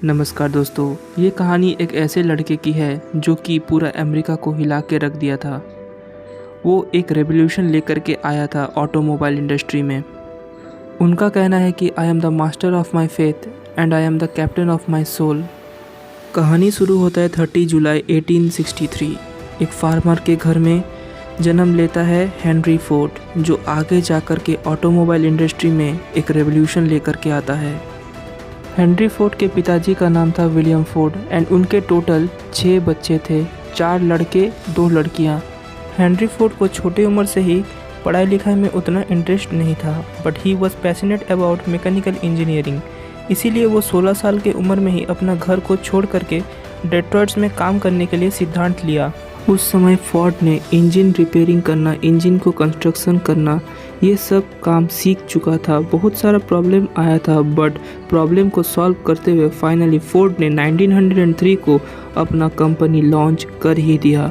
नमस्कार दोस्तों, ये कहानी एक ऐसे लड़के की है जो कि पूरा अमेरिका को हिला के रख दिया था। वो एक रेवोल्यूशन लेकर के आया था ऑटोमोबाइल इंडस्ट्री में। उनका कहना है कि I am the master of my faith and I am the captain of my soul. कहानी शुरू होता है 30 जुलाई 1863। एक फार्मर के घर में जन्म लेता है हेनरी फोर्ड, जो आगे जाकर के ऑटोमोबाइल इंडस्ट्री में एक रेवोल्यूशन लेकर के आता है। हेनरी फोर्ड के पिताजी का नाम था विलियम फोर्ड एंड उनके टोटल 6 बच्चे थे, 4 लड़के 2 लड़कियां। हेनरी फोर्ड को छोटी उम्र से ही पढ़ाई लिखाई में उतना इंटरेस्ट नहीं था, but he was passionate about mechanical engineering. इसीलिए वो 16 साल की उम्र में ही अपना घर को छोड़ करके डेट्रॉइट में काम करने के लिए सिद्धांत लिया। उस समय फोर्ड ने इंजन रिपेयरिंग करना, इंजन को कंस्ट्रक्शन करना, ये सब काम सीख चुका था। बहुत सारा प्रॉब्लम आया था, बट प्रॉब्लम को सॉल्व करते हुए फाइनली फोर्ड ने 1903 को अपना कंपनी लॉन्च कर ही दिया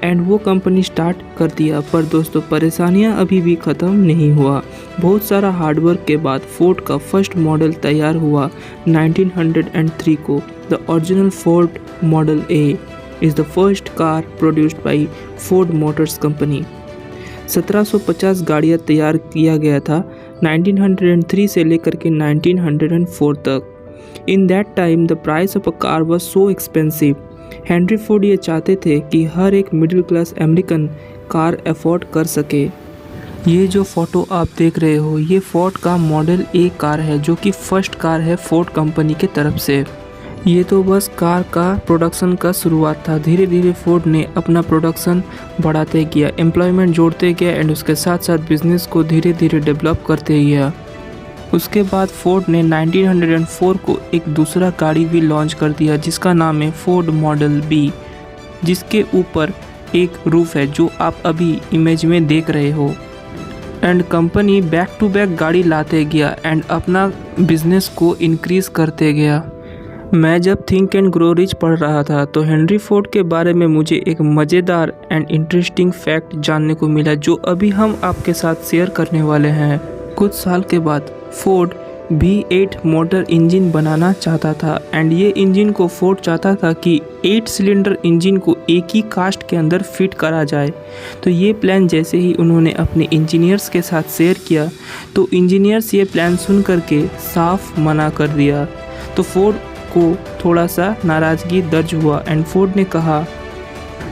एंड वो कंपनी स्टार्ट कर दिया। पर दोस्तों, परेशानियां अभी भी ख़त्म नहीं हुआ। बहुत सारा हार्डवर्क के बाद फोर्ड का फर्स्ट मॉडल तैयार हुआ 1903 को। The original Ford model A is the first car produced by Ford Motors Company। 1750 गाड़ियाँ तैयार किया गया था 1903 से लेकर के 1904 तक। In that time the price of a car was so expensive। Henry Ford ये चाहते थे कि हर एक middle class American car afford कर सके। ये जो फोटो आप देख रहे हो, ये फोर्ड का मॉडल ए कार है, जो कि फर्स्ट कार है फोर्ड कंपनी के तरफ से। ये तो बस कार का प्रोडक्शन का शुरुआत था। धीरे धीरे फोर्ड ने अपना प्रोडक्शन बढ़ाते गया, एम्प्लॉयमेंट जोड़ते गया एंड उसके साथ साथ बिजनेस को धीरे धीरे डेवलप करते गया। उसके बाद फोर्ड ने 1904 को एक दूसरा गाड़ी भी लॉन्च कर दिया, जिसका नाम है फोर्ड मॉडल बी, जिसके ऊपर एक रूफ है जो आप अभी इमेज में देख रहे हो। And company back to back गाड़ी लाते गया एंड अपना बिजनेस को इंक्रीज करते गया। मैं जब थिंक एंड ग्रो रिच पढ़ रहा था तो हेनरी फोर्ड के बारे में मुझे एक मज़ेदार एंड इंटरेस्टिंग फैक्ट जानने को मिला, जो अभी हम आपके साथ शेयर करने वाले हैं। कुछ साल के बाद फोर्ड V8 मोटर इंजन बनाना चाहता था एंड ये इंजन को फोर्ड चाहता था कि 8 सिलेंडर इंजन को एक ही कास्ट के अंदर फिट करा जाए। तो ये प्लान जैसे ही उन्होंने अपने इंजीनियर्स के साथ शेयर किया तो इंजीनियर्स ये प्लान सुन करके साफ मना कर दिया। तो फोर्ड को थोड़ा सा नाराज़गी दर्ज हुआ एंड फोर्ड ने कहा,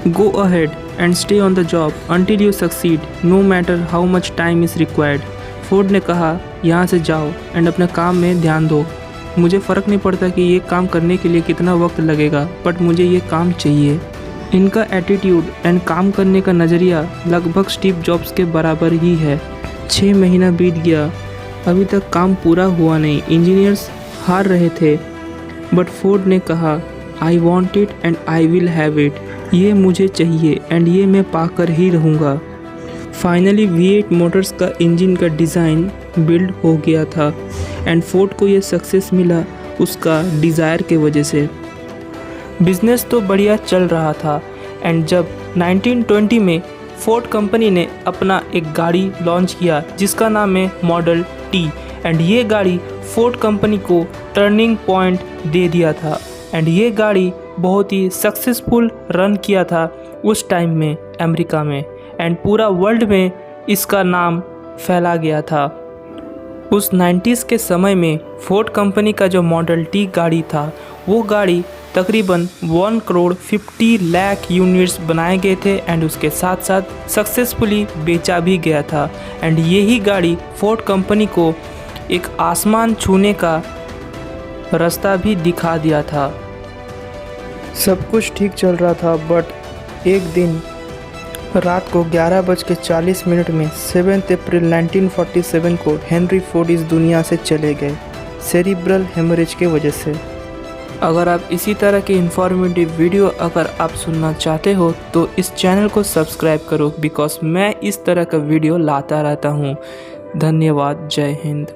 go ahead and stay on the job until you succeed no matter how much time is required. Ford ने कहा, यहाँ से जाओ एंड अपने काम में ध्यान दो। मुझे फ़र्क नहीं पड़ता कि ये काम करने के लिए कितना वक्त लगेगा, बट मुझे ये काम चाहिए। इनका एटीट्यूड एंड काम करने का नज़रिया लगभग स्टीव जॉब्स के बराबर ही है। 6 महीना बीत गया, अभी तक काम पूरा हुआ नहीं। इंजीनियर्स हार रहे थे, बट फोर्ड ने कहा, I want it and I will have it. ये मुझे चाहिए एंड ये मैं पाकर ही रहूँगा। फाइनली V8 मोटर्स का इंजन का डिज़ाइन बिल्ड हो गया था एंड फोर्ड को ये सक्सेस मिला उसका डिज़ायर के वजह से। बिजनेस तो बढ़िया चल रहा था एंड जब 1920 में फोर्ड कंपनी ने अपना एक गाड़ी लॉन्च किया जिसका नाम है मॉडल टी एंड ये गाड़ी फोर्ड कंपनी को टर्निंग पॉइंट दे दिया था एंड ये गाड़ी बहुत ही सक्सेसफुल रन किया था उस टाइम में अमेरिका में एंड पूरा वर्ल्ड में इसका नाम फैला गया था। उस 90s के समय में फोर्ड कंपनी का जो मॉडल टी गाड़ी था, वो गाड़ी तकरीबन 1 करोड़ 50 लाख यूनिट्स बनाए गए थे एंड उसके साथ साथ सक्सेसफुली बेचा भी गया था एंड यही गाड़ी फोर्ड कंपनी को एक आसमान छूने का रास्ता भी दिखा दिया था। सब कुछ ठीक चल रहा था, बट एक दिन रात को 11:40 में 7 अप्रैल 1947 को हेनरी फोर्ड इस दुनिया से चले गए सेरिब्रल हेमरेज के वजह से। अगर आप इसी तरह के इंफॉर्मेटिव वीडियो अगर आप सुनना चाहते हो तो इस चैनल को सब्सक्राइब करो, बिकॉज मैं इस तरह का वीडियो लाता रहता हूँ। धन्यवाद। जय हिंद।